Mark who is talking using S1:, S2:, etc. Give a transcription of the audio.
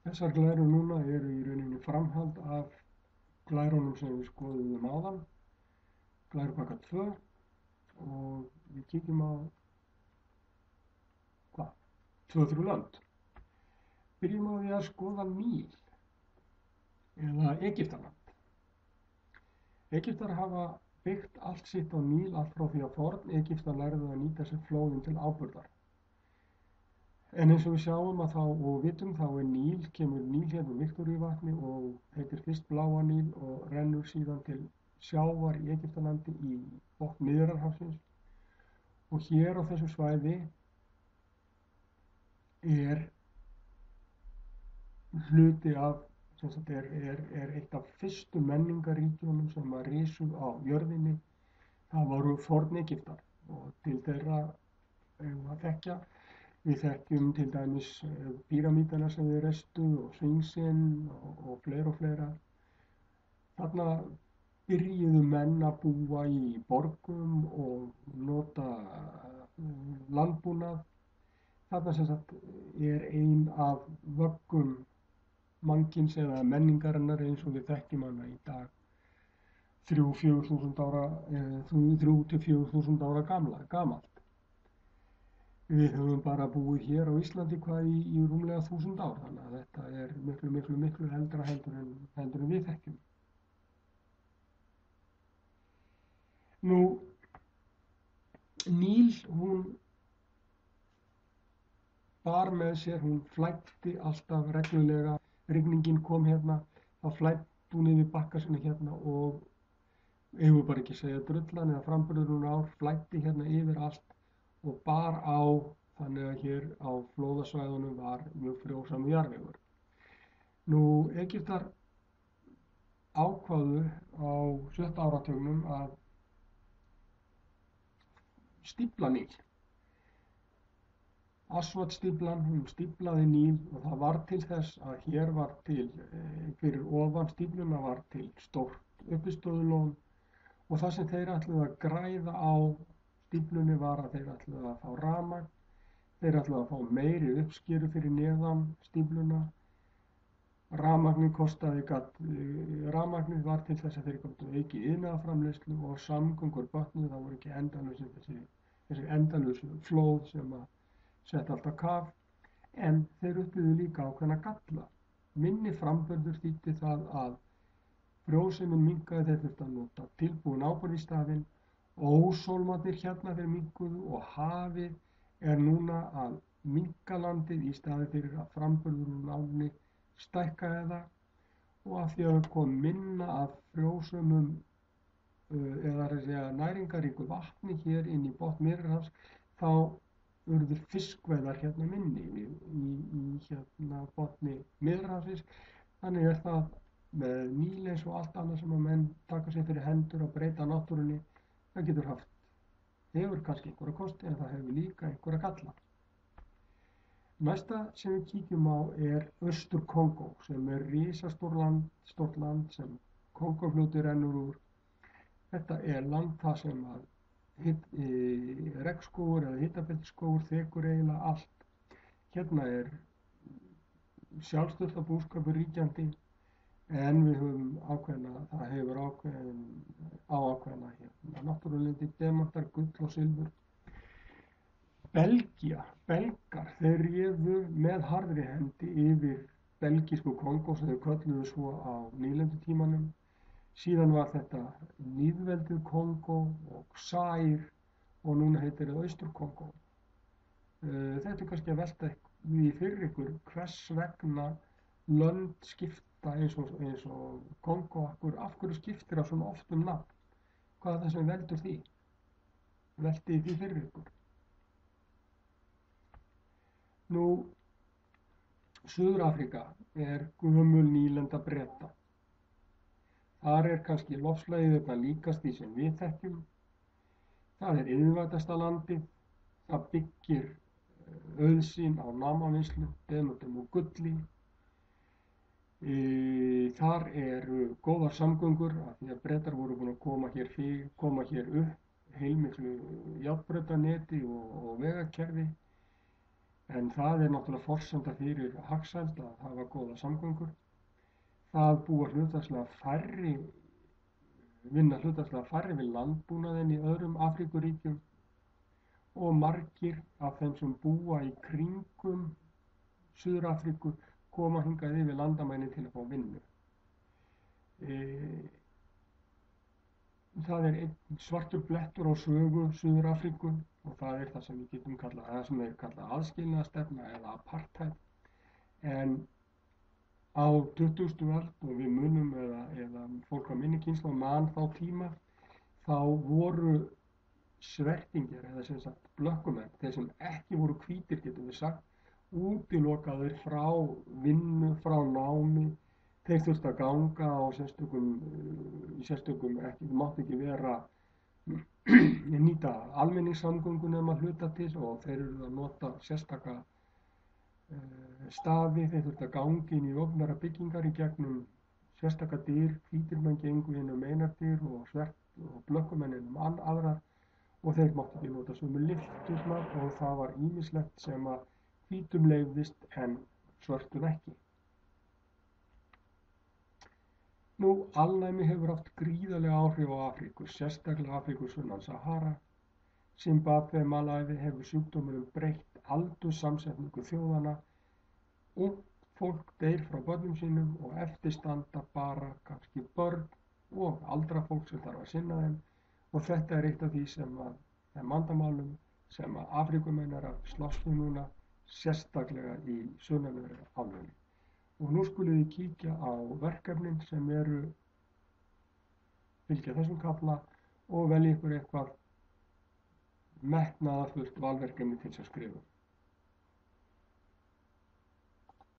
S1: Þessar glærur núna eru í rauninni framhald af glærunum sem við skoðuðum áðan, glærubakka 2 og við kíkjum á hvað? 2-3 lönd. Byrjum á því að skoða Níl eða Egyptaland. Egyptar hafa byggt allt sitt á Níl allt frá því að forn Egyptar lærðu að nýta sér flóðin til áburðar. En eins og við sjáum að þá og vitum þá kemur Níl hérna úr Viktoríuvatni og heitir fyrst Bláa Níl og rennur síðan til sjávar í Egyptalandi í botn Miðjarðarhafsins. Og hér á þessu svæði er hluti af, sem sagt er eitt af fyrstu menningarríkjunum sem að risu á jörðinni. Það voru forn Egyptar og til þeirra eigum að þekkja. Við þekkjum til dæmis píramídana sem þeir reistu og Sfinxinn og fleira. Þarna byrjuðu menn að búa í borgum og nota landbúnað. Þarna sem sagt er ein af vöggum mannkyns eða menningarinnar eins og við þekkjum hana í dag 3-4 þúsund ára gamalt. Við höfum bara búið hér á Íslandi í rúmlega 1000 ár, þannig að þetta er miklu eldra heldur en við þekkjum. Nú, Níl, hún bar með sér, hún flæddi alltaf reglulega, rigningin kom hérna, þá flæddi hún yfir bakka sinni hérna og eigum við bara ekki að segja drullan eða framburðurinn ár, flæddi hérna yfir allt og bar á, þannig að hér á flóðasvæðunum var mjög frjósamur jarðvegur. Nú, Egyptar ákváðu á 7. áratugnum að stífla Níl. Aswad-stíflan, hún stíflaði Níl og það var til þess að hér var til, fyrir ofan stífluna var til stórt uppistöðulón og það sem þeir ætluðu að græða á stíflunni var að þeir ætluðu að fá rafmagn, þeir ætluðu að fá meiri uppskeru fyrir neðan stífluna. Rafmagnið var til þess að þeir gátu aukið iðnaðarframleiðslu og samgöngur bötnuðu, það voru ekki þessi endalausu flóð sem að setja alltaf kaf, en þeir upplifðu líka ákveðna galla. Minni framburður þýddi það að frjósemin minnkaði, þeir þurftu að nota tilbúinn áburð í staðinn. Ósólmarnir hérna þeir minnkuðu og hafið er núna að minnka landið í staði fyrir að framburður úr námi stækkaði það og af því að það kom minna af frjósömum eða næringaríku vatni hér inn í botn Miðjarðarhafs þá urðu fiskveiðar hérna minni í hérna botni Miðjarðarhafsins. Þannig er það með Níl eins og allt annað sem að menn taka sér fyrir hendur og breyta náttúrunni. Það hefur kannski einhverja kosti en það hefur líka einhverja galla. Næsta sem við kíkjum á er Austur-Kongó sem er risastórt land sem Kongófljótið rennur úr. Þetta er land það sem að regnskógur eða hitabeltisskógur þekur eiginlega allt. Hérna er sjálfstæða búskapur ríkjandi en við höfum það hefur ákveðna hérna náttúrulendi, demantar, gull og silfur. Belgar, þeir réðu með harðri hendi yfir belgísku Kongó sem þeir kölluðu svo á nýlendutímanum. Síðan var þetta lýðveldið Kongó og Zaír og núna heitir það Austur-Kongó. Þetta er kannski að velta því fyrir ykkur hvers vegna lönd skipta eins og Kongó, af hverju skiptir það svona oft nafn? Hvað er það sem veldur því? Veltið því fyrir ykkur. Nú, Suður-Afríka er gömul nýlenda Breta. Þar er kannski loftslagið þetta líkast því sem við þekkjum. Það er iðnvætasta landið, það byggir auð sín á námavinnslu, demantum og gulli. Þar eru góðar samgöngur af því að Bretar voru búin að koma hér upp heilmiklu járnbrautarneti og vegakerfi. En það náttúrulega forsenda fyrir hagsæld að hafa góða samgöngur. Það búa vinna hlutfallslega færri við landbúnað en í öðrum Afríkuríkjum og margir af þeim sem búa í kringum Suður-Afríku koma hingað yfir landamærin til að fá vinnu. Það einn svartur blettur á sögu Suður-Afríku og það það sem við getum kallað, það sem kallað aðskilnaðarstefna eða apartheid. En á 20. öld, og við munum eða fólk á minni kynslóð man þá tíma, þá voru svertingjar eða sem sagt blökkumenn, þeir sem ekki voru hvítir getum við sagt, útilokaðir frá vinnu, frá námi. Þeir þurftu að ganga á sérstökum ekki, mátti ekki vera nýta almenningssamgöngur nema hluta til og þeir eru að nota sérstaka staði, þeir þurftu að ganga inn í opinberar byggingar í gegnum sérstaka dyr, hvítir menn gengu inn einar dyr og blökkumenn inn aðrar og þeir mátti ekki nota sömu lyfturnar og það var ýmislegt sem að hvítum leyfðist en svörtum ekki. Alnæmi hefur haft gríðarleg áhrif á Afríku, sérstaklega Afríku sunnan Sahara. Zimbabwe, Malaví hefur sjúkdómurinn breytt aldurssamsetningu þjóðanna. Ungt fólk deyr frá börnum sínum og eftir standa bara kannski börn og aldra fólk sem þarf að sinna þeim. Og þetta eitt af því sem þeim vandamálum sem að Afríkumenn að slást við núna, sérstaklega í sunnanverðri álfunni. Og nú skulum við kíkja á verkefnin sem fylgja þessum kafla og velja ykkur eitthvað metnaðarfullt valverkefni til þess að skrifa.